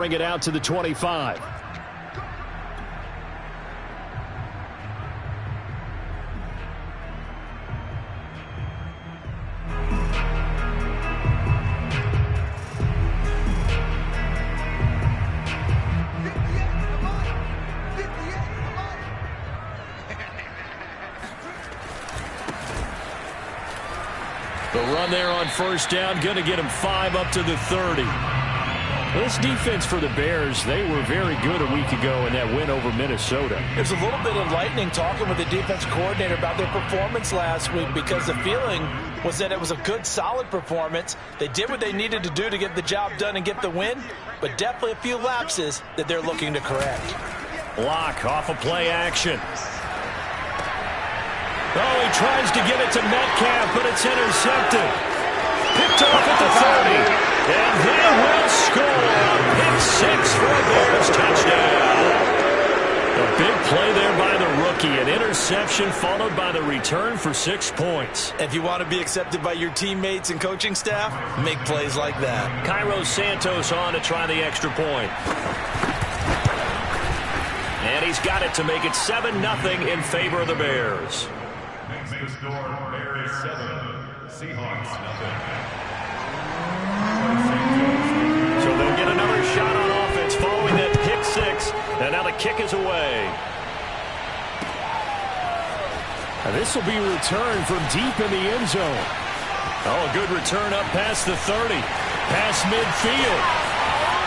Bring it out to the 25. The run there on first down, going to get him 5 up to the 30. This defense for the Bears, they were very good a week ago in that win over Minnesota. It's a little bit enlightening talking with the defense coordinator about their performance last week, because the feeling was that it was a good, solid performance. They did what they needed to do to get the job done and get the win, but definitely a few lapses that they're looking to correct. Block off a play action. Oh, he tries to give it to Metcalf, but it's intercepted. Picked off at the 30. And he will score a pick 6 for a Bears touchdown. A big play there by the rookie. An interception followed by the return for 6 points. If you want to be accepted by your teammates and coaching staff, make plays like that. Cairo Santos on to try the extra point. And he's got it to make it 7-0 in favor of the Bears. Next to score, Bears 7, Seahawks 0. So they'll get another shot on offense following that pick 6. And now the kick is away. And this will be returned from deep in the end zone. Oh, a good return up past the 30. Past midfield.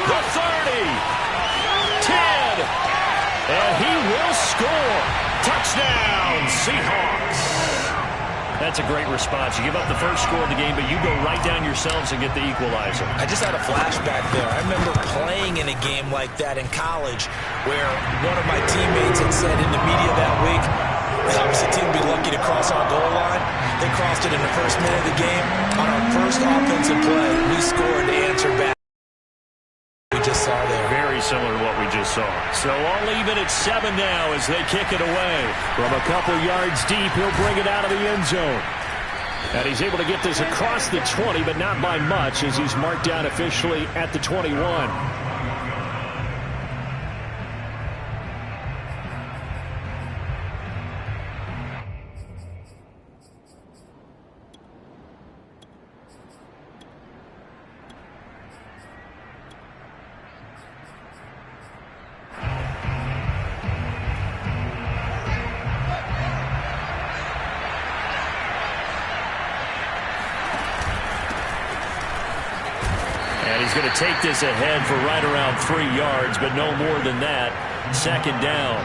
The 30. 10. And he will score. Touchdown, Seahawks. That's a great response. You give up the first score of the game, but you go right down yourselves and get the equalizer. I just had a flashback there. I remember playing in a game like that in college where one of my teammates had said in the media that week, the opposite team would be lucky to cross our goal line. They crossed it in the first minute of the game. On our first offensive play, we scored to answer back. We just saw there. Very similar to what we just saw. So all even at 7 now as they kick it away. From a couple yards deep, he'll bring it out of the end zone. And he's able to get this across the 20, but not by much, as he's marked down officially at the 21. He's going to take this ahead for right around 3 yards, but no more than that. Second down.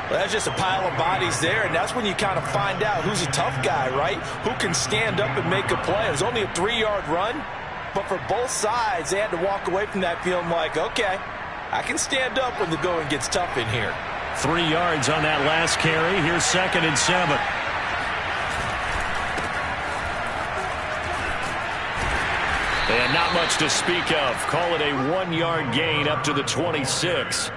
Well, that's just a pile of bodies there, and that's when you kind of find out who's a tough guy, right? Who can stand up and make a play. It was only a 3-yard run, but for both sides, they had to walk away from that feeling like, okay, I can stand up when the going gets tough in here. 3 yards on that last carry. Here's 2nd and 7. And not much to speak of. Call it a 1-yard gain up to the 26.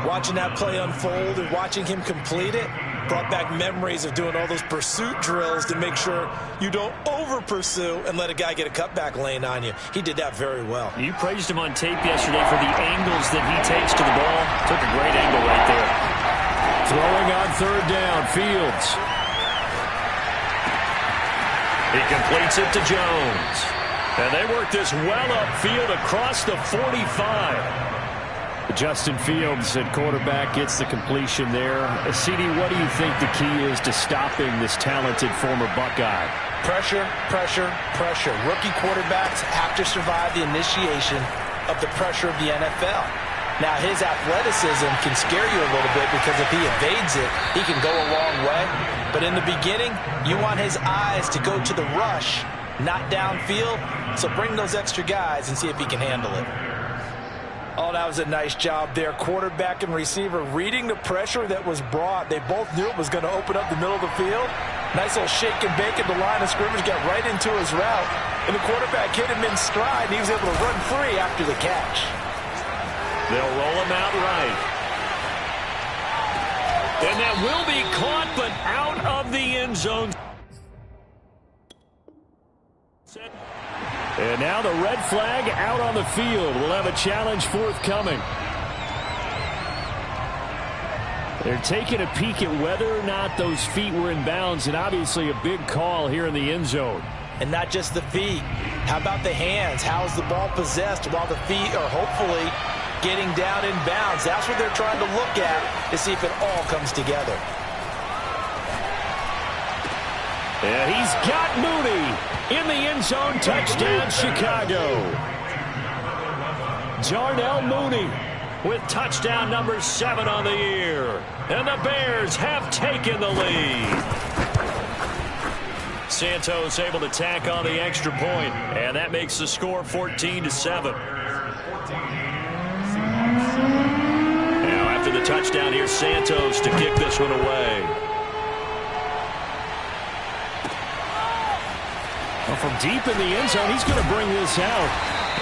Watching that play unfold and watching him complete it brought back memories of doing all those pursuit drills to make sure you don't over-pursue and let a guy get a cutback lane on you. He did that very well. You praised him on tape yesterday for the angles that he takes to the ball. Took a great angle right there. Throwing on 3rd down, Fields. He completes it to Jones. And they work this well upfield across the 45. Justin Fields at quarterback gets the completion there. CD, what do you think the key is to stopping this talented former Buckeye? Pressure, pressure, pressure. Rookie quarterbacks have to survive the initiation of the pressure of the NFL. Now, his athleticism can scare you a little bit because if he evades it, he can go a long way. But in the beginning, you want his eyes to go to the rush, not downfield. So bring those extra guys and see if he can handle it. Oh, that was a nice job there. Quarterback and receiver reading the pressure that was brought. They both knew it was going to open up the middle of the field. Nice little shake and bake at the line of scrimmage, got right into his route. And the quarterback hit him in stride, and he was able to run free after the catch. They'll roll him out right. And that will be caught, but out of the end zone. And now the red flag out on the field. We'll have a challenge forthcoming. They're taking a peek at whether or not those feet were in bounds, and obviously a big call here in the end zone. And not just the feet. How about the hands? How is the ball possessed while the feet are hopefully getting down in bounds? That's what they're trying to look at to see if it all comes together. And he's got Mooney in the end zone. Touchdown, Chicago. Darnell Mooney with touchdown number 7 on the year. And the Bears have taken the lead. Santos able to tack on the extra point, and that makes the score 14-7. Now after the touchdown, here's Santos to kick this one away. Well, from deep in the end zone, he's going to bring this out.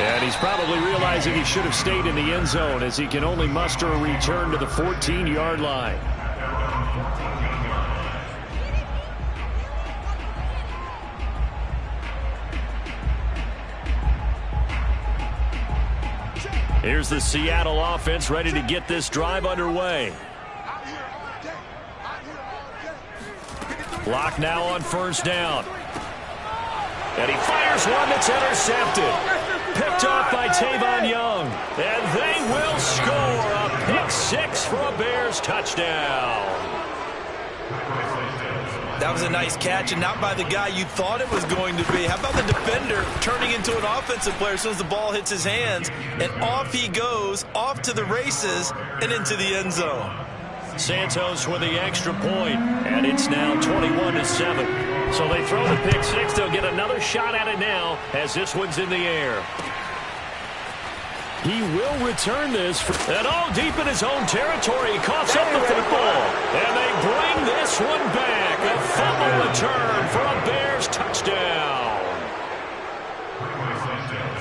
And he's probably realizing he should have stayed in the end zone as he can only muster a return to the 14-yard line. Here's the Seattle offense ready to get this drive underway. Clock now on first down. And he fires one that's intercepted. Picked off by Tavon Young. And they will score a pick 6 for a Bears touchdown. That was a nice catch, and not by the guy you thought it was going to be. How about the defender turning into an offensive player as soon as the ball hits his hands, and off he goes, off to the races, and into the end zone. Santos with the extra point, and it's now 21-7. So they throw the pick 6. They'll get another shot at it now as this one's in the air. He will return this. And all deep in his own territory. He coughs up the football. And they bring this one back. A fumble return for a Bears touchdown.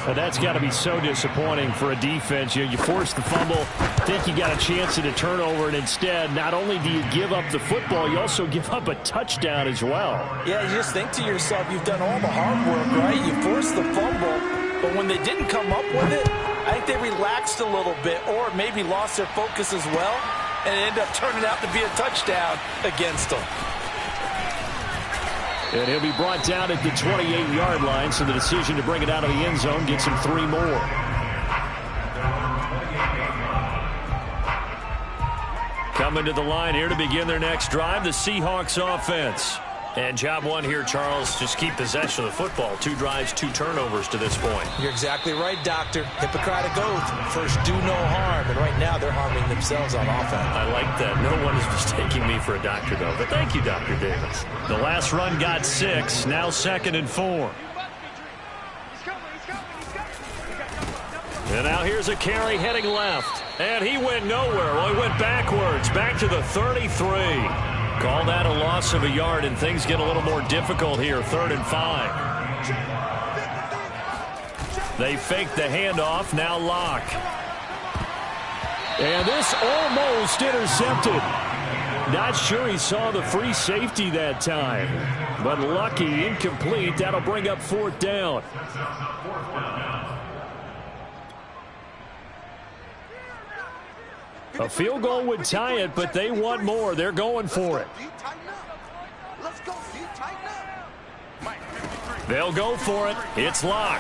And that's got to be so disappointing for a defense. You force the fumble, think you got a chance at a turnover, and instead, not only do you give up the football, you also give up a touchdown as well. Yeah, you just think to yourself, you've done all the hard work, right? You forced the fumble, but when they didn't come up with it, I think they relaxed a little bit or maybe lost their focus as well, and it ended up turning out to be a touchdown against them. And he'll be brought down at the 28-yard line, so the decision to bring it out of the end zone gets him 3 more. Coming to the line here to begin their next drive, the Seahawks offense. And job one here, Charles, just keep possession of the football. 2 drives, 2 turnovers to this point. You're exactly right, Doctor. Hippocratic oath. First, do no harm. And right now, they're harming themselves on offense. I like that. No one is mistaking me for a doctor, though. But thank you, Dr. Davis. The last run got 6. Now 2nd and 4. And now here's a carry heading left. And he went nowhere. Well, he went backwards. Back to the 33. Call that a loss of a yard, and things get a little more difficult here. 3rd and 5. They fake the handoff. Now Locke. And this almost intercepted. Not sure he saw the free safety that time. But lucky, incomplete. That'll bring up 4th down. A field goal would tie it, but they want more. They're going for it. They'll go for it. It's Locke.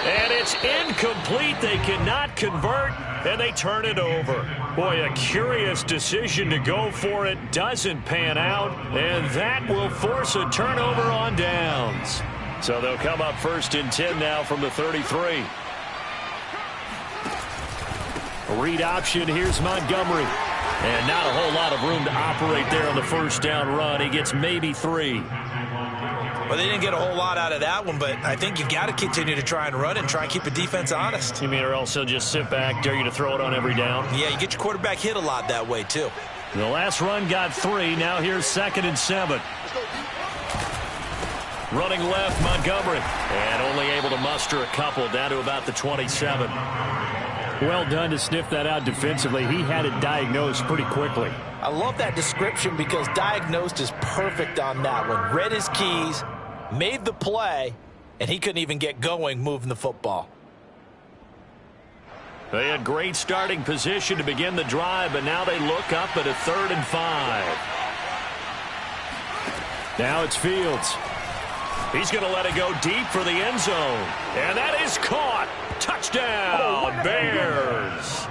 And it's incomplete. They cannot convert, and they turn it over. Boy, a curious decision to go for it. Doesn't pan out, and that will force a turnover on downs. So they'll come up 1st and 10 now from the 33. Read option. Here's Montgomery. And not a whole lot of room to operate there on the 1st down run. He gets maybe 3. Well, they didn't get a whole lot out of that one, but I think you've got to continue to try and run and try and keep the defense honest. You mean, or else they'll just sit back, dare you to throw it on every down? Yeah, you get your quarterback hit a lot that way, too. The last run got 3. Now here's 2nd and 7. Running left, Montgomery. And only able to muster a couple down to about the 27. Well done to sniff that out defensively. He had it diagnosed pretty quickly. I love that description because diagnosed is perfect on that one. Read his keys, made the play, and he couldn't even get going moving the football. They had great starting position to begin the drive, but now they look up at a 3rd and 5. Now it's Fields. He's going to let it go deep for the end zone. And that is caught. Touchdown, Bears.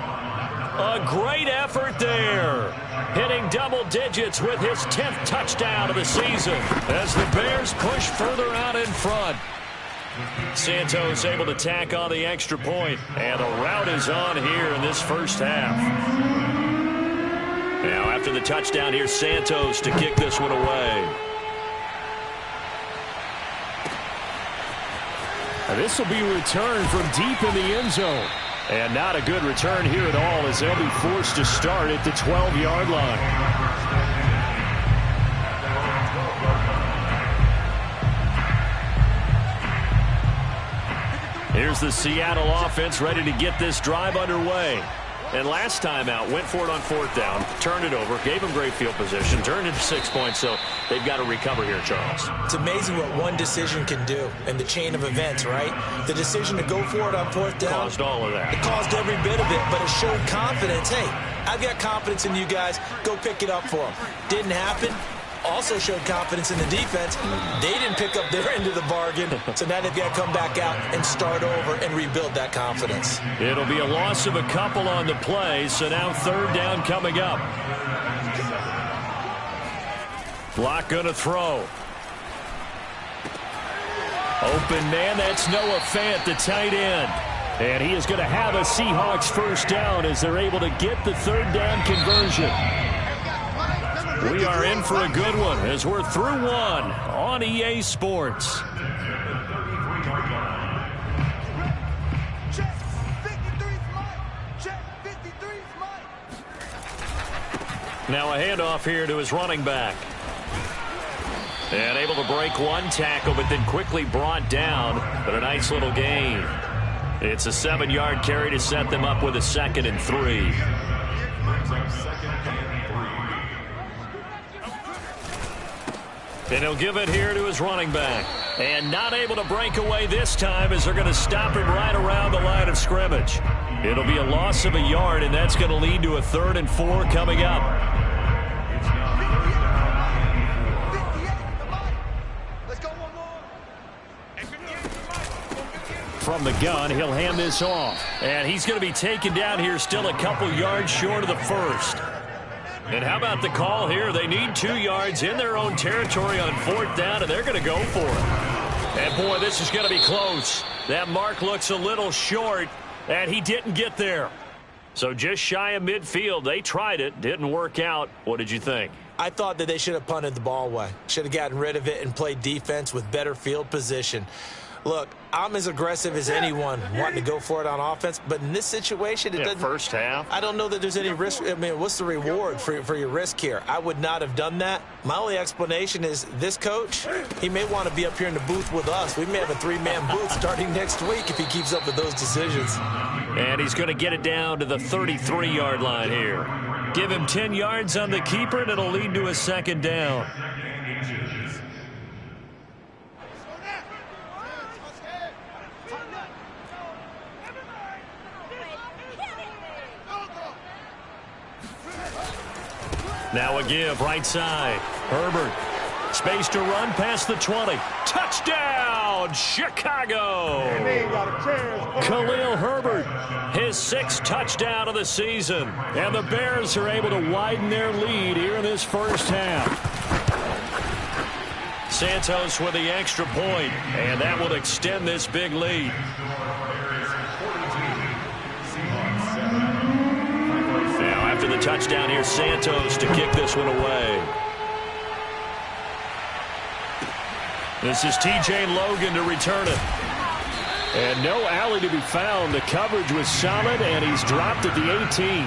A great effort there. Hitting double digits with his 10th touchdown of the season as the Bears push further out in front. Santos able to tack on the extra point, and the route is on here in this first half. Now after the touchdown, here's Santos to kick this one away. And this will be returned from deep in the end zone. And not a good return here at all as they'll be forced to start at the 12-yard line. Here's the Seattle offense ready to get this drive underway. And last time out, went for it on 4th down, turned it over, gave them great field position, turned it to 6 points, so they've got to recover here, Charles. It's amazing what one decision can do in the chain of events, right? The decision to go for it on 4th down. Caused all of that. It caused every bit of it, but it showed confidence. Hey, I've got confidence in you guys. Go pick it up for them. Didn't happen. Also showed confidence in the defense. They didn't pick up their end of the bargain, so now they've got to come back out and start over and rebuild that confidence. It'll be a loss of a couple on the play, so now 3rd down coming up. Block going to throw. Open man, that's Noah Fant, the tight end. And he is going to have a Seahawks first down as they're able to get the 3rd down conversion. We are in for a good one as we're through one on EA Sports. Now a handoff here to his running back. And able to break one tackle, but then quickly brought down. But a nice little gain. It's a 7-yard carry to set them up with a 2nd and 3. And he'll give it here to his running back. And not able to break away this time as they're going to stop him right around the line of scrimmage. It'll be a loss of a yard, and that's going to lead to a 3rd and 4 coming up. From the gun, he'll hand this off. And he's going to be taken down here still a couple yards short of the first. And how about the call here? They need 2 yards in their own territory on 4th down, and they're going to go for it. And, boy, this is going to be close. That mark looks a little short, and he didn't get there. So just shy of midfield. They tried it. Didn't work out. What did you think? I thought that they should have punted the ball away. Should have gotten rid of it and played defense with better field position. Look, I'm as aggressive as anyone wanting to go for it on offense, but in this situation, it doesn't. First half. I don't know that there's any risk. I mean, what's the reward for your risk here? I would not have done that. My only explanation is this coach, he may want to be up here in the booth with us. We may have a 3-man booth starting next week if he keeps up with those decisions. And he's going to get it down to the 33-yard line here. Give him 10 yards on the keeper, and it'll lead to a 2nd down. Now a give, right side. Herbert. Space to run past the 20. Touchdown, Chicago! Khalil Herbert, his 6th touchdown of the season. And the Bears are able to widen their lead here in this first half. Santos with the extra point, and that will extend this big lead. After the touchdown, here's Santos to kick this one away. This is T.J. Logan to return it. And no alley to be found. The coverage was solid, and he's dropped at the 18.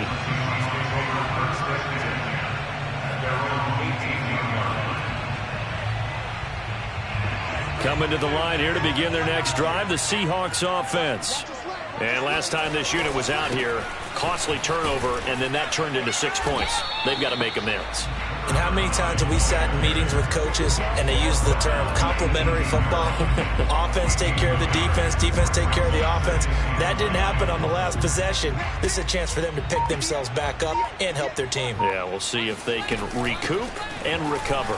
Coming to the line here to begin their next drive, the Seahawks offense. And last time this unit was out here, costly turnover, and then that turned into 6 points. They've got to make amends. And how many times have we sat in meetings with coaches and they use the term complementary football? Offense take care of the defense, defense take care of the offense. That didn't happen on the last possession. This is a chance for them to pick themselves back up and help their team. Yeah, we'll see if they can recoup and recover.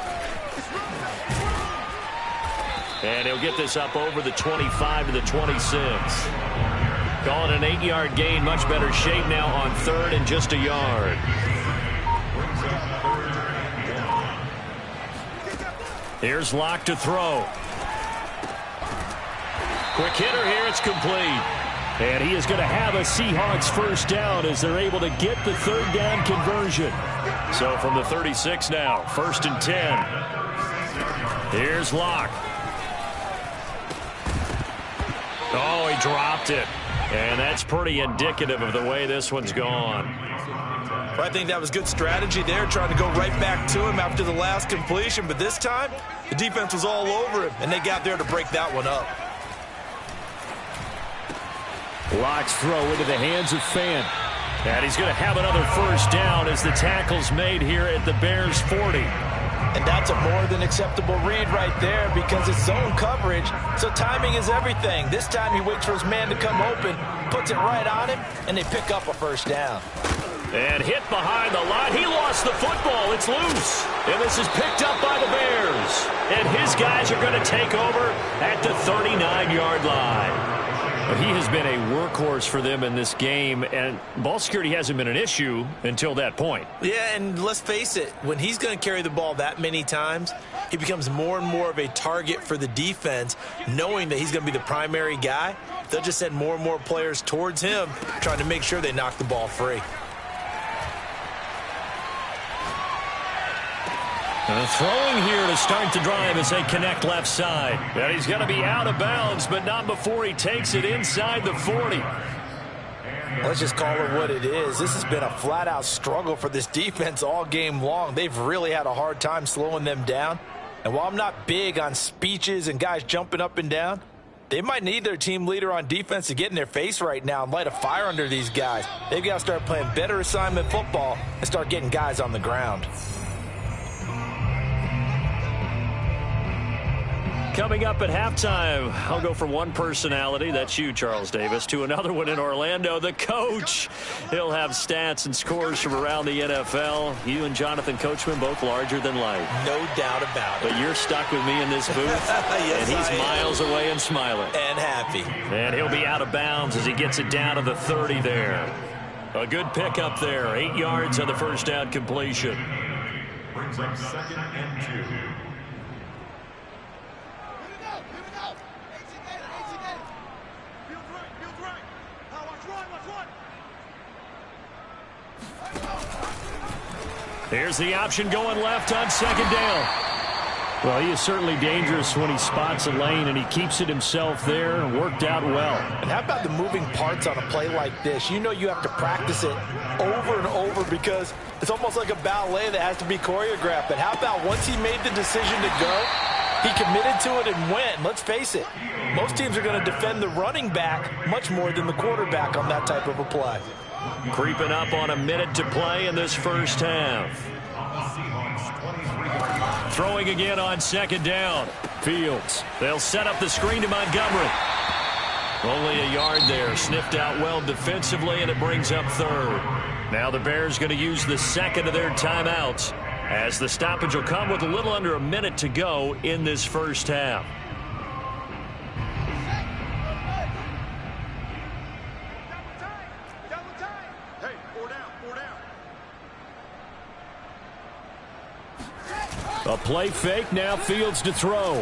And he'll get this up over the 25 to the 26. Calling an 8-yard gain, much better shape now on 3rd and just a yard. Here's Locke to throw. Quick hitter here, it's complete. And he is going to have a Seahawks first down as they're able to get the 3rd down conversion. So from the 36 now, 1st and 10. Here's Locke. Oh, he dropped it. And that's pretty indicative of the way this one's gone. I think that was good strategy there, trying to go right back to him after the last completion. But this time, the defense was all over him, and they got there to break that one up. Locke's throw into the hands of Fan. And he's going to have another first down as the tackle's made here at the Bears' 40. And that's a more than acceptable read right there because it's zone coverage, so timing is everything. This time he waits for his man to come open, puts it right on him, and they pick up a first down. And hit behind the line. He lost the football. It's loose. And this is picked up by the Bears. And his guys are going to take over at the 39-yard line. He has been a workhorse for them in this game, and ball security hasn't been an issue until that point. Yeah, and let's face it, when he's going to carry the ball that many times, he becomes more and more of a target for the defense, knowing that he's going to be the primary guy. They'll just send more and more players towards him, trying to make sure they knock the ball free. Throwing here to start the drive as they connect left side. And he's going to be out of bounds, but not before he takes it inside the 40. Let's just call it what it is. This has been a flat-out struggle for this defense all game long. They've really had a hard time slowing them down. And while I'm not big on speeches and guys jumping up and down, they might need their team leader on defense to get in their face right now and light a fire under these guys. They've got to start playing better assignment football and start getting guys on the ground. Coming up at halftime, I'll go from one personality, that's you, Charles Davis, to another one in Orlando, the coach. He'll have stats and scores from around the NFL. You and Jonathan Coachman, both larger than life. No doubt about it. But you're stuck with me in this booth, yes, and he's miles away and smiling. And happy. And he'll be out of bounds as he gets it down to the 30 there. A good pickup there, 8 yards on the first down completion. Brings up 2nd and 2. Here's the option going left on 2nd down. Well, he is certainly dangerous when he spots a lane, and he keeps it himself there and worked out well. And how about the moving parts on a play like this? You know you have to practice it over and over because it's almost like a ballet that has to be choreographed. But how about once he made the decision to go, he committed to it and went. And let's face it, most teams are going to defend the running back much more than the quarterback on that type of a play. Creeping up on a minute to play in this first half. Throwing again on 2nd down. Fields. They'll set up the screen to Montgomery. Only a yard there. Sniffed out well defensively, and it brings up 3rd. Now the Bears going to use the 2nd of their timeouts as the stoppage will come with a little under a minute to go in this first half. A play fake, now Fields to throw.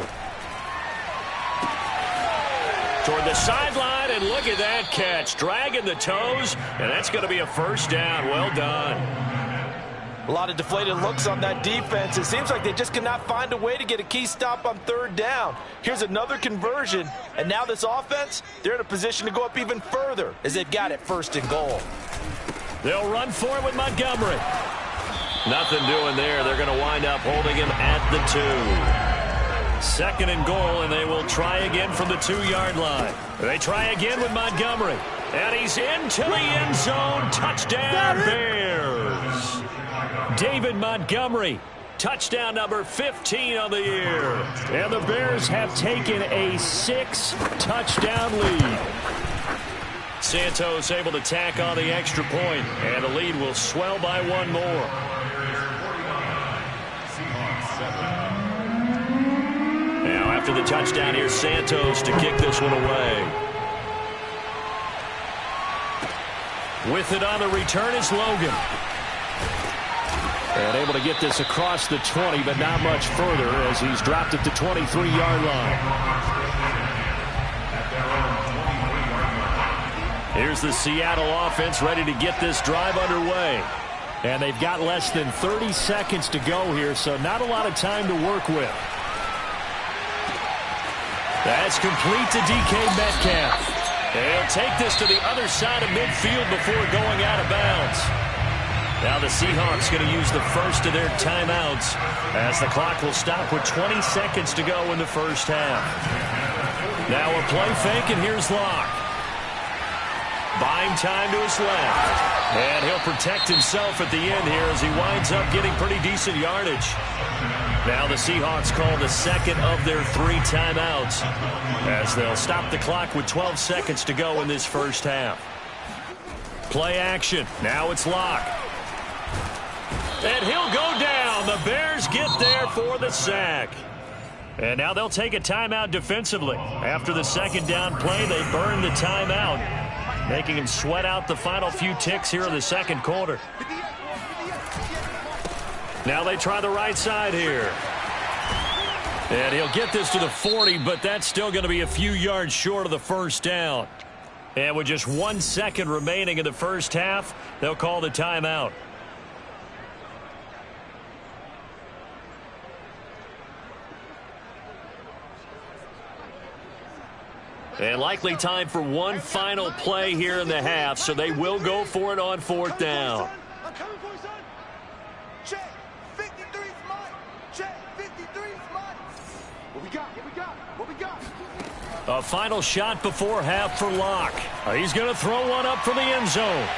Toward the sideline, and look at that catch. Dragging the toes, and that's going to be a first down. Well done. A lot of deflated looks on that defense. It seems like they just cannot find a way to get a key stop on 3rd down. Here's another conversion, and now this offense, they're in a position to go up even further as they've got it 1st and goal. They'll run for it with Montgomery. Nothing doing there. They're going to wind up holding him at the 2. 2nd and goal, and they will try again from the 2-yard line. They try again with Montgomery. And he's into the end zone. Touchdown, Bears. David Montgomery Touchdown number 15 on the year. And the Bears have taken a 6-touchdown lead. Santos able to tack on the extra point, and the lead will swell by one more. Now after the touchdown, here's Santos to kick this one away. With it on the return is Logan. And able to get this across the 20, but not much further as he's dropped at the 23-yard line. Here's the Seattle offense ready to get this drive underway. And they've got less than 30 seconds to go here, so not a lot of time to work with. That's complete to DK Metcalf. They'll take this to the other side of midfield before going out of bounds. Now the Seahawks going to use the first of their timeouts as the clock will stop with 20 seconds to go in the first half. Now a play fake, and here's Locke. Buying time to his left. And he'll protect himself at the end here as he winds up getting pretty decent yardage. Now the Seahawks call the second of their 3 timeouts as they'll stop the clock with 12 seconds to go in this first half. Play action. Now it's Locke. And he'll go down. The Bears get there for the sack. And now they'll take a timeout defensively. After the second down play, they burn the timeout, making him sweat out the final few ticks here in the second quarter. Now they try the right side here. And he'll get this to the 40, but that's still going to be a few yards short of the first down. And with just 1 second remaining in the first half, they'll call the timeout. And likely time for one final play here in the half, so they will go for it on 4th down. A final shot before half for Locke. He's going to throw one up for the end zone.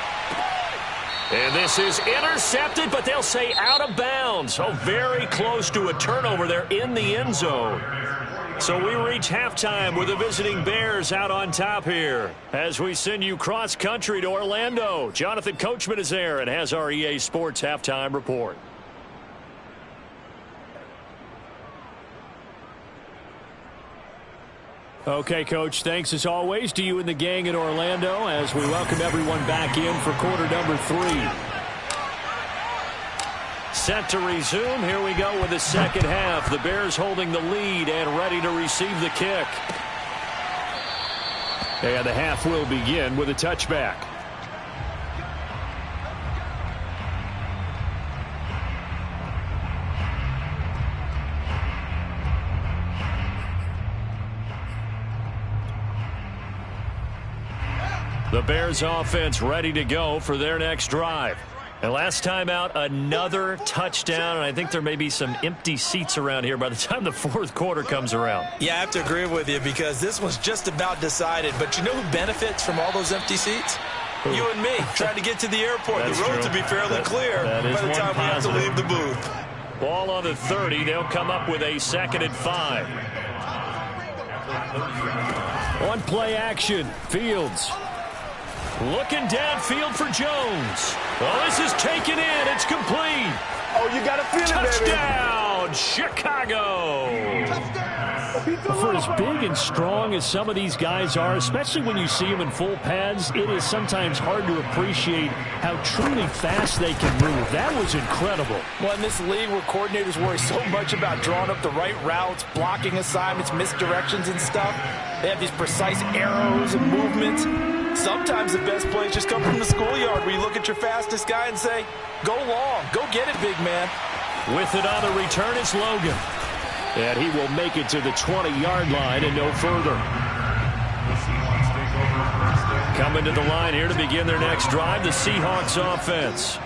And this is intercepted, but they'll say out of bounds. Oh, very close to a turnover there in the end zone. So we reach halftime with the visiting Bears out on top here as we send you cross-country to Orlando. Jonathan Coachman is there and has our EA Sports halftime report. Okay, Coach, thanks as always to you and the gang in Orlando as we welcome everyone back in for quarter number 3. Set to resume. Here we go with the second half. The Bears holding the lead and ready to receive the kick. And the half will begin with a touchback. The Bears offense ready to go for their next drive. And last time out, another touchdown, and I think there may be some empty seats around here by the time the fourth quarter comes around. Yeah, I have to agree with you because this one's just about decided. But you know who benefits from all those empty seats? Who? You and me, trying to get to the airport. The road to be fairly clear by the time we have to leave the booth. Ball on the 30. They'll come up with a 2nd and 5. On play action, Fields. Looking downfield for Jones. Oh, this is taken in. It's complete. Oh, you got to feel it, baby. Touchdown, Chicago. For as big and strong as some of these guys are, especially when you see them in full pads, it is sometimes hard to appreciate how truly fast they can move. That was incredible. Well, in this league where coordinators worry so much about drawing up the right routes, blocking assignments, misdirections and stuff, they have these precise arrows and movements. Sometimes the best plays just come from the schoolyard where you look at your fastest guy and say, go long, go get it, big man. With it on the return is Logan. And he will make it to the 20-yard line and no further. Coming to the line here to begin their next drive, the Seahawks offense.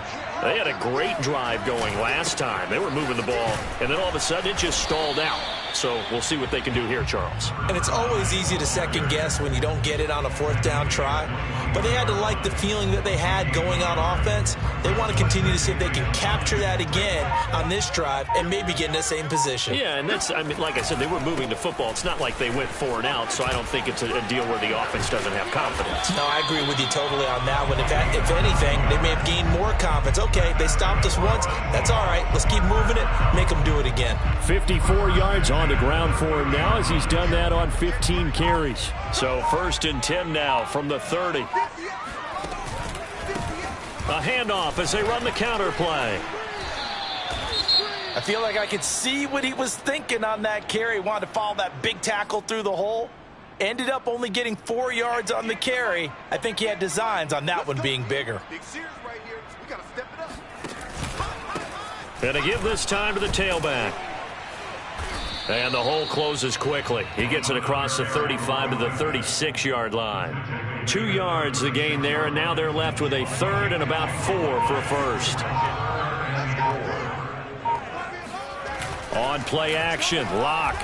They had a great drive going last time. They were moving the ball, and then all of a sudden it just stalled out. So we'll see what they can do here, Charles. And it's always easy to second guess when you don't get it on a fourth down try. But they had to like the feeling that they had going on offense. They want to continue to see if they can capture that again on this drive and maybe get in the same position. Yeah, and that's, I mean, like I said, they were moving the football. It's not like they went 4 and out, so I don't think it's a deal where the offense doesn't have confidence. No, I agree with you totally on that one. If anything, they may have gained more confidence. Okay, they stopped us once. That's all right. Let's keep moving it. Make them do it again. 54 yards on the ground for him now as he's done that on 15 carries. So 1st and 10 now from the 30. A handoff as they run the counter play. I feel like I could see what he was thinking on that carry. Wanted to follow that big tackle through the hole. Ended up only getting 4 yards on the carry. I think he had designs on that one being bigger. And to give this time to the tailback. And the hole closes quickly. He gets it across the 35 to the 36-yard line. 2 yards the gain there, and now they're left with a 3rd and about 4 for a first. On play action, Locke.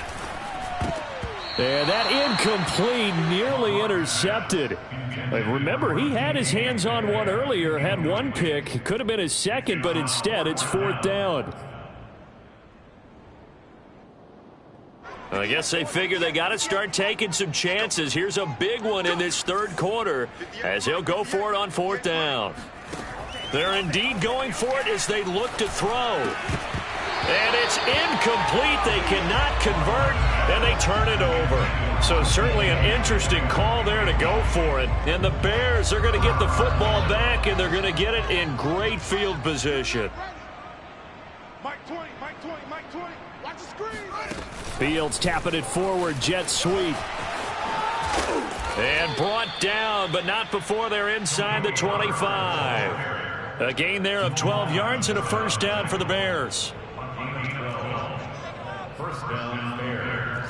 And that incomplete, nearly intercepted. Remember, he had his hands on one earlier, had one pick. It could have been his second, but instead it's 4th down. I guess they figure they got to start taking some chances. Here's a big one in this 3rd quarter as he'll go for it on 4th down. They're indeed going for it as they look to throw. And it's incomplete. They cannot convert, and they turn it over. So certainly an interesting call there to go for it. And the Bears are going to get the football back, and they're going to get it in great field position. Mike 20, Mike 20, Mike 20. Watch the screen. Fields tapping it forward, jet sweep. And brought down, but not before they're inside the 25. A gain there of 12 yards and a 1st down for the Bears. 1st down, Bears.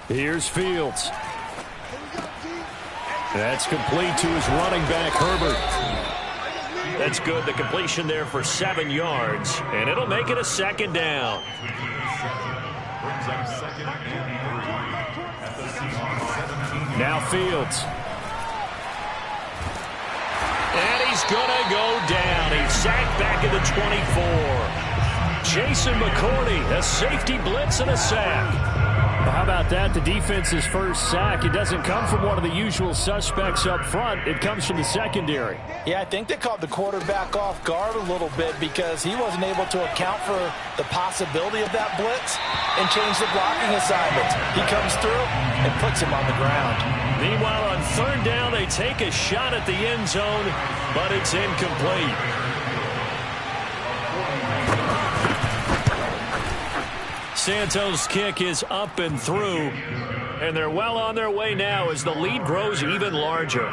Here's Fields. That's complete to his running back, Herbert. That's good. The completion there for 7 yards, and it'll make it a 2nd down. Now Fields. And he's going to go down. He's sacked back at the 24. Jason McCourty, a safety blitz and a sack. Well, how about that? The defense's first sack. It doesn't come from one of the usual suspects up front. It comes from the secondary. Yeah, I think they caught the quarterback off guard a little bit because he wasn't able to account for the possibility of that blitz and change the blocking assignments. He comes through and puts him on the ground. Meanwhile, on 3rd down, they take a shot at the end zone, but it's incomplete. Santos' kick is up and through, and they're well on their way now as the lead grows even larger.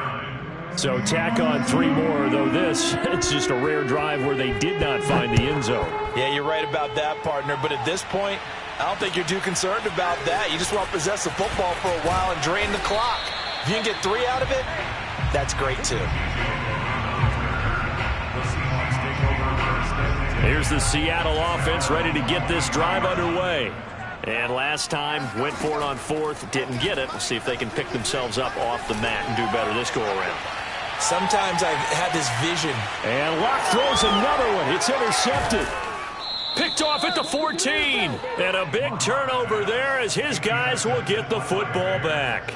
So tack on 3 more, though it's just a rare drive where they did not find the end zone. Yeah, you're right about that, partner, but at this point, I don't think you're too concerned about that. You just want to possess the football for a while and drain the clock. If you can get 3 out of it, that's great, too. Here's the Seattle offense ready to get this drive underway. And last time, went for it on 4th, didn't get it. We'll see if they can pick themselves up off the mat and do better this go-around. Sometimes I've had this vision. And Locke throws another one. It's intercepted. Picked off at the 14. And a big turnover there as his guys will get the football back.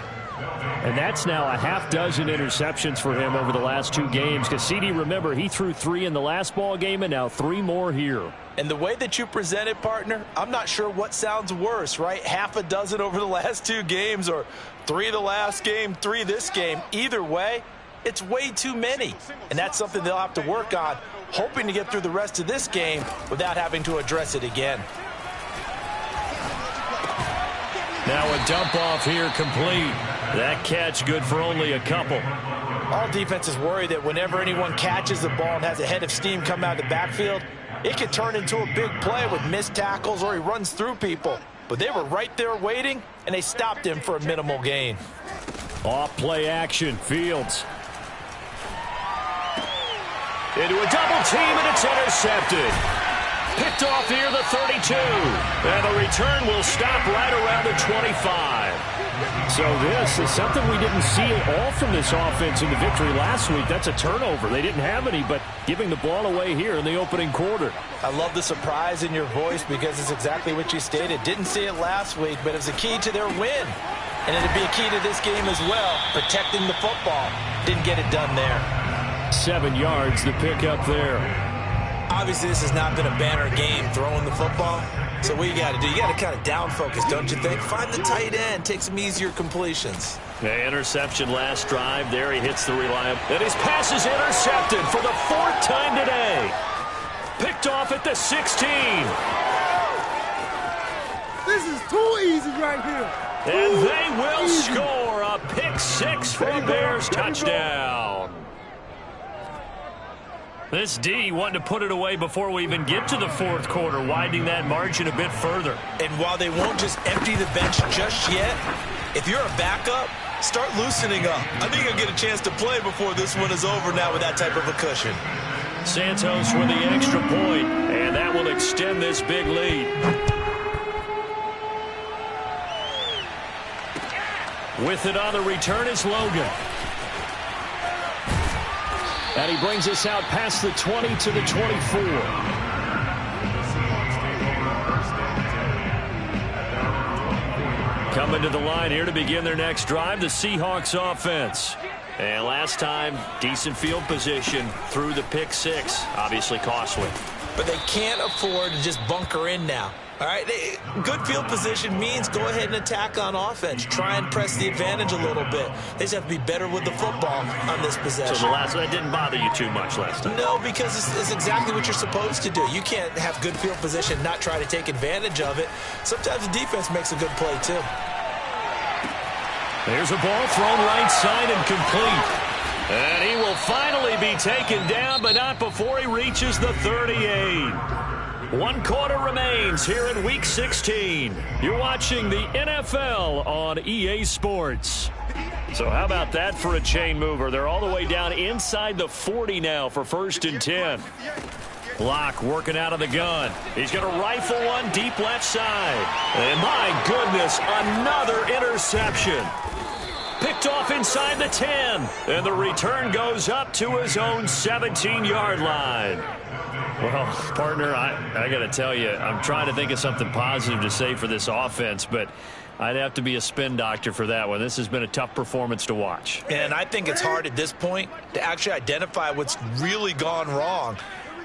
And that's now a half dozen interceptions for him over the last 2 games. Because CD, remember, he threw 3 in the last ball game and now 3 more here. And the way that you present it, partner, I'm not sure what sounds worse, right? Half a dozen over the last 2 games or 3 the last game, 3 this game. Either way, it's way too many. And that's something they'll have to work on, hoping to get through the rest of this game without having to address it again. Now a dump off here complete. That catch good for only a couple. All defenses worry that whenever anyone catches the ball and has a head of steam come out of the backfield, it could turn into a big play with missed tackles or he runs through people. But they were right there waiting, and they stopped him for a minimal gain. Off play action, Fields. Into a double team, and it's intercepted. Picked off near the 32. And the return will stop right around the 25. So this is something we didn't see at all from this offense in the victory last week. That's a turnover. They didn't have any, but giving the ball away here in the opening quarter. I love the surprise in your voice because it's exactly what you stated. Didn't see it last week, but it's a key to their win. And it'll be a key to this game as well, protecting the football. Didn't get it done there. 7 yards, the pick up there. Obviously, this has not been a banner game throwing the football. So what you got to do, you got to kind of down focus, don't you think? Find the tight end, take some easier completions. The interception last drive. There he hits the reliable. And his pass is intercepted for the 4th time today. Picked off at the 16. This is too easy right here. And they will score a pick 6 for a Bears touchdown. This D wanting to put it away before we even get to the 4th quarter, widening that margin a bit further. And while they won't just empty the bench just yet, if you're a backup, start loosening up. I think you'll get a chance to play before this one is over now with that type of a cushion. Santos with the extra point, and that will extend this big lead. With it on the return is Logan. And he brings us out past the 20 to the 24. Coming to the line here to begin their next drive, the Seahawks offense. And last time, decent field position through the pick 6. Obviously costly. But they can't afford to just bunker in now. All right, good field position means go ahead and attack on offense. Try and press the advantage a little bit. They just have to be better with the football on this possession. So the last one, that didn't bother you too much last time? No, because it's exactly what you're supposed to do. You can't have good field position, not try to take advantage of it. Sometimes the defense makes a good play, too. There's a ball thrown right side and complete. And he will finally be taken down, but not before he reaches the 38. 1 quarter remains here in Week 16. You're watching the NFL on EA Sports. So how about that for a chain mover? They're all the way down inside the 40 now for 1st and 10. Block working out of the gun. He's going to rifle one deep left side. And my goodness, another interception. Picked off inside the 10. And the return goes up to his own 17-yard line. Well, partner, I got to tell you, I'm trying to think of something positive to say for this offense, but I'd have to be a spin doctor for that one. This has been a tough performance to watch. And I think it's hard at this point to actually identify what's really gone wrong.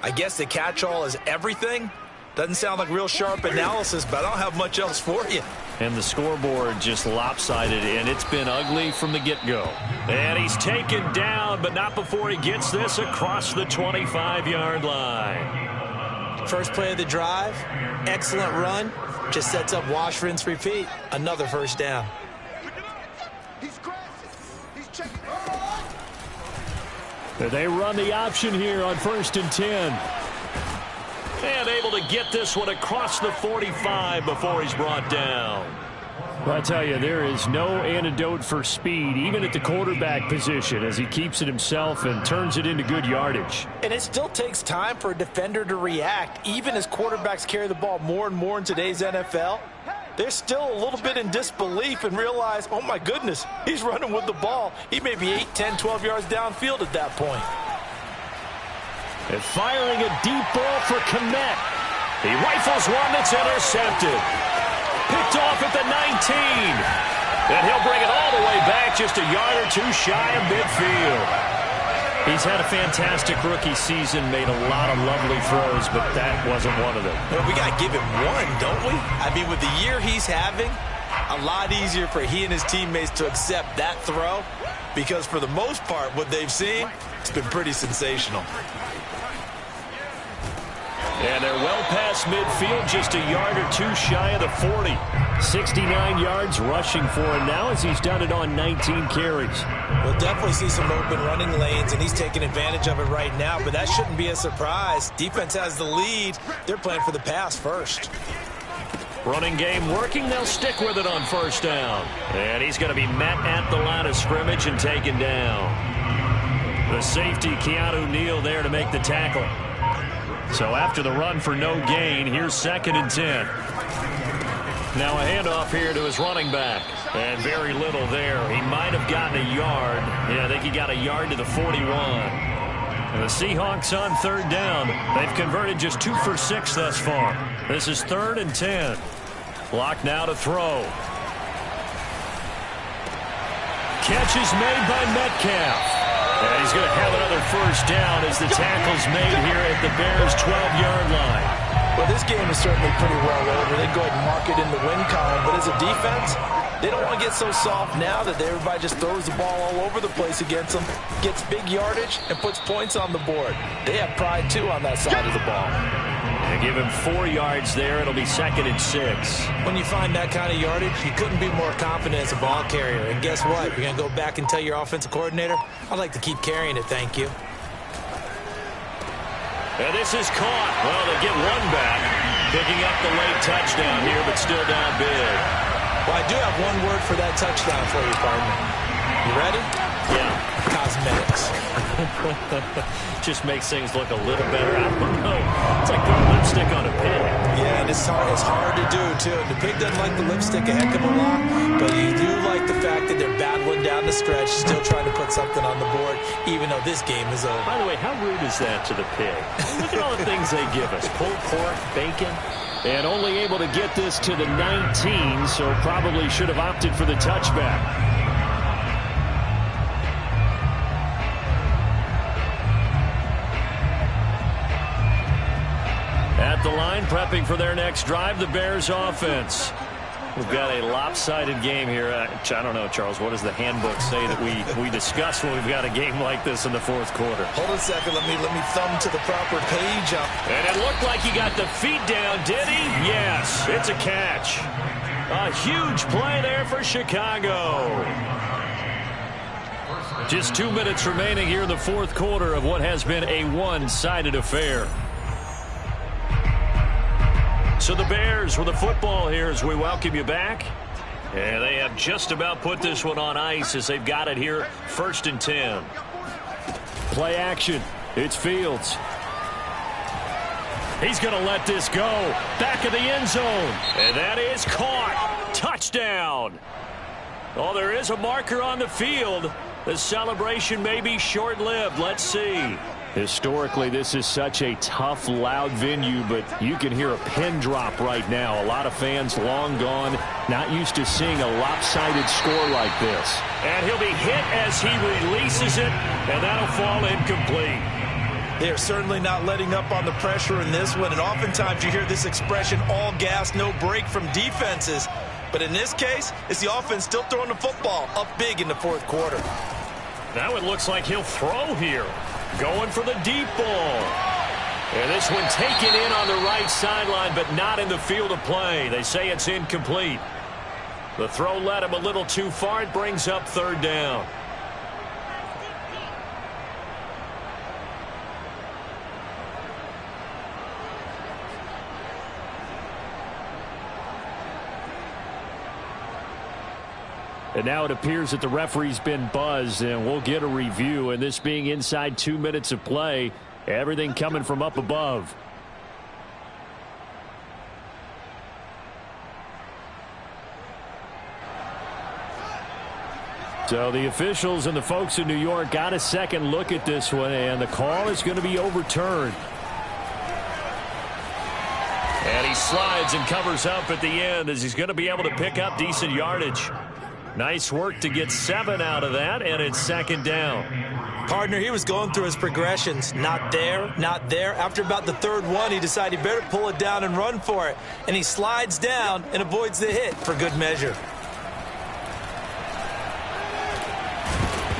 I guess the catch-all is everything. Doesn't sound like real sharp analysis, but I don't have much else for you. And the scoreboard just lopsided, and it's been ugly from the get-go. And he's taken down, but not before he gets this across the 25-yard line. First play of the drive, excellent run. Just sets up wash, rinse, repeat. Another first down. They run the option here on 1st and 10. And able to get this one across the 45 before he's brought down. Well, I tell you, there is no antidote for speed, even at the quarterback position, as he keeps it himself and turns it into good yardage. And it still takes time for a defender to react, even as quarterbacks carry the ball more and more in today's NFL. They're still a little bit in disbelief and realize, oh, my goodness, he's running with the ball. He may be 8, 10, 12 yards downfield at that point. And firing a deep ball for Kmet. He rifles one that's intercepted. Picked off at the 19. And he'll bring it all the way back just a yard or two shy of midfield. He's had a fantastic rookie season, made a lot of lovely throws, but that wasn't one of them. Well, we got to give him one, don't we? I mean, with the year he's having, a lot easier for he and his teammates to accept that throw because for the most part, what they've seen, it's been pretty sensational. And they're well past midfield, just a yard or two shy of the 40. 69 yards rushing for him now as he's done it on 19 carries. We'll definitely see some open running lanes, and he's taking advantage of it right now, but that shouldn't be a surprise. Defense has the lead. They're playing for the pass first. Running game working. They'll stick with it on first down. And he's going to be met at the line of scrimmage and taken down. The safety, Keanu Neal, there to make the tackle. So after the run for no gain, here's 2nd and 10. Now a handoff here to his running back. And very little there. He might have gotten a yard. Yeah, I think he got a yard to the 41. And the Seahawks on 3rd down. They've converted just 2 for 6 thus far. This is 3rd and 10. Block now to throw. Catch is made by Metcalf. And he's going to have another first down as the tackle's made here at the Bears' 12-yard line. Well, this game is certainly pretty well over. They go ahead and mark it in the win column. But as a defense, they don't want to get so soft now that everybody just throws the ball all over the place against them, gets big yardage, and puts points on the board. They have pride, too, on that side of the ball. They give him 4 yards there. It'll be 2nd and 6. When you find that kind of yardage, you couldn't be more confident as a ball carrier. And guess what? You're going to go back and tell your offensive coordinator, I'd like to keep carrying it, thank you. And this is caught. Well, they get one back. Picking up the late touchdown here, but still down big. Well, I do have one word for that touchdown for you, partner. You ready? Yeah. Cosmetics. Just makes things look a little better. I don't know. It's like putting lipstick on a pig. Yeah, and it's hard to do, too. And the pig doesn't like the lipstick a heck of a lot, but you do like the fact that they're battling down the stretch, still trying to put something on the board, even though this game is over. By the way, how rude is that to the pig? Look at all the things they give us. Pulled pork, bacon. And only able to get this to the 19, so probably should have opted for the touchback. At the line, prepping for their next drive, the Bears offense. We've got a lopsided game here. I don't know, Charles, what does the handbook say that we discuss when we've got a game like this in the 4th quarter? Hold on a second. Let me thumb to the proper page. And it looked like he got the feet down, did he? Yes, it's a catch. A huge play there for Chicago. Just 2 minutes remaining here in the 4th quarter of what has been a one-sided affair. So the Bears with the football here as we welcome you back. And they have just about put this one on ice as they've got it here, 1st and 10. Play action. It's Fields. He's going to let this go. Back of the end zone. And that is caught. Touchdown. Oh, there is a marker on the field. The celebration may be short-lived. Let's see. Historically, this is such a tough, loud venue, but you can hear a pin drop right now. A lot of fans long gone, not used to seeing a lopsided score like this. And he'll be hit as he releases it, and that'll fall incomplete. They are certainly not letting up on the pressure in this one, and oftentimes you hear this expression, all gas, no break from defenses. But in this case, it's the offense still throwing the football up big in the 4th quarter. Now it looks like he'll throw here. Going for the deep ball. And this one taken in on the right sideline, but not in the field of play. They say it's incomplete. The throw led him a little too far. It brings up 3rd down. And now it appears that the referee's been buzzed, and we'll get a review. And this being inside 2 minutes of play, everything coming from up above. So the officials and the folks in New York got a second look at this one, and the call is going to be overturned. And he slides and covers up at the end as he's going to be able to pick up decent yardage. Nice work to get 7 out of that, and it's 2nd down. Partner, he was going through his progressions. Not there, not there. After about the 3rd one, he decided he better pull it down and run for it. And he slides down and avoids the hit for good measure.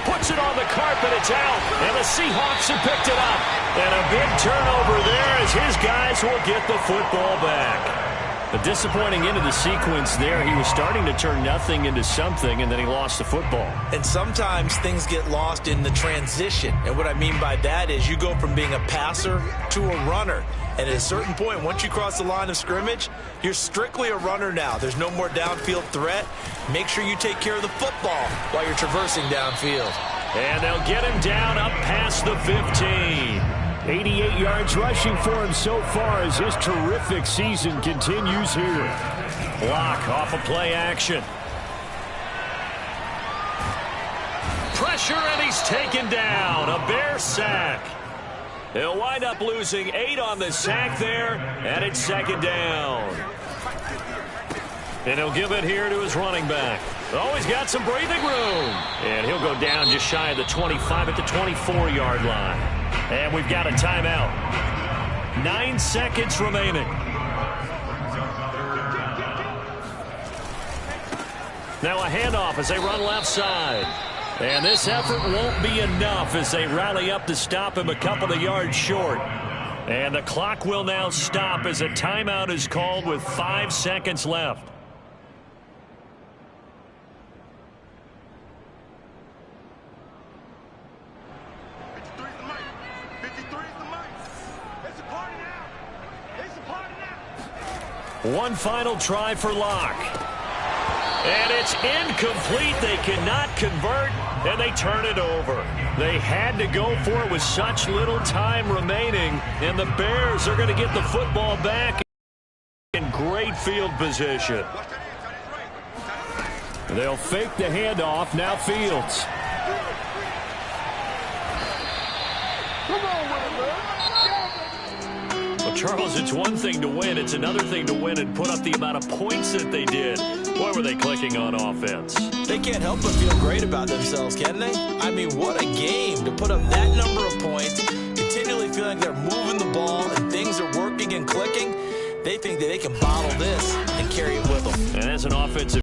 Puts it on the carpet, it's out, and the Seahawks have picked it up. And a big turnover there as his guys will get the football back. A disappointing end of the sequence there. He was starting to turn nothing into something, and then he lost the football. And sometimes things get lost in the transition. And what I mean by that is you go from being a passer to a runner. And at a certain point, once you cross the line of scrimmage, you're strictly a runner now. There's no more downfield threat. Make sure you take care of the football while you're traversing downfield. And they'll get him down up past the 15. 88 yards rushing for him so far as his terrific season continues here. Block off of play action. Pressure, and he's taken down. A Bear sack. He'll wind up losing 8 on the sack there, and it's second down. And he'll give it here to his running back. Oh, he's got some breathing room. And he'll go down just shy of the 25 at the 24-yard line. And we've got a timeout. 9 seconds remaining. Now a handoff as they run left side. And this effort won't be enough as they rally up to stop him a couple of yards short. And the clock will now stop as a timeout is called with 5 seconds left. One final try for Locke. And it's incomplete. They cannot convert, and they turn it over. They had to go for it with such little time remaining, and the Bears are going to get the football back in great field position. They'll fake the handoff. Now Fields. Well, Charles, it's one thing to win. It's another thing to win and put up the amount of points that they did. Boy, were they clicking on offense. They can't help but feel great about themselves, can they? I mean, what a game to put up that number of points, continually feeling they're moving the ball and things are working and clicking. They think that they can bottle this and carry it with them. And as an offensive